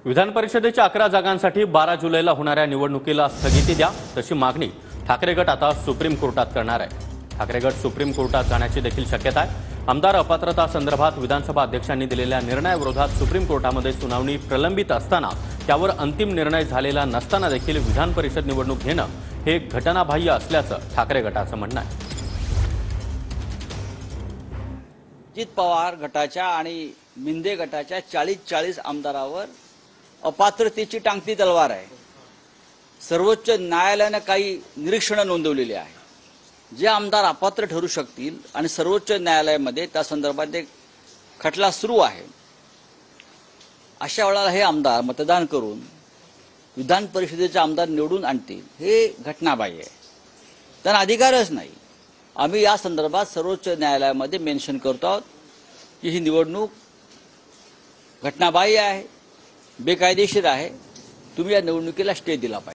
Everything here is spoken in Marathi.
विधान परिषदेच्या 11 जागांसाठी 12 जुलैला होणाऱ्या निवडणुकीला स्थगिती द्या, तशी मागणी ठाकरे गट आता सुप्रीम कोर्टात करणार आहे। ठाकरे गट सुप्रीम कोर्टात जाण्याची देखील शक्यता आहे। आमदार अपात्रता संदर्भात विधानसभा अध्यक्षांनी दिलेल्या निर्णयाविरोधात सुप्रीम कोर्टामध्ये सुनावणी प्रलंबित असताना त्यावर अंतिम निर्णय झालेला नसताना देखील विधान परिषद निवडणूक घेणं हे घटनाबाह्य असल्याचं ठाकरे गटाचं म्हणणं आहे। अजित पवार गटाच्या आणि मिंदे गटाच्या 40 आमदारावर अपात्रतेची टांगती तलवार आहे। सर्वोच्च न्यायालयाने काही निरीक्षणं नोंदवलेली आहे। जे आमदार अपात्र ठरू शकतील आणि सर्वोच्च न्यायालयामध्ये त्या संदर्भात एक खटला सुरू आहे, अशा वेळेला हे आमदार मतदान करून विधान परिषदेचे आमदार निवडून आणतील हे घटनाबाह्य आहे। त्यांना अधिकारच नाही। आम्ही या संदर्भात सर्वोच्च न्यायालयामध्ये मेन्शन करतो आहोत की ही निवडणूक घटनाबाह्य आहे, बेकायदेशीर आहे। तुम्ही या निवडणुकीला स्टे दिला पाहिजे।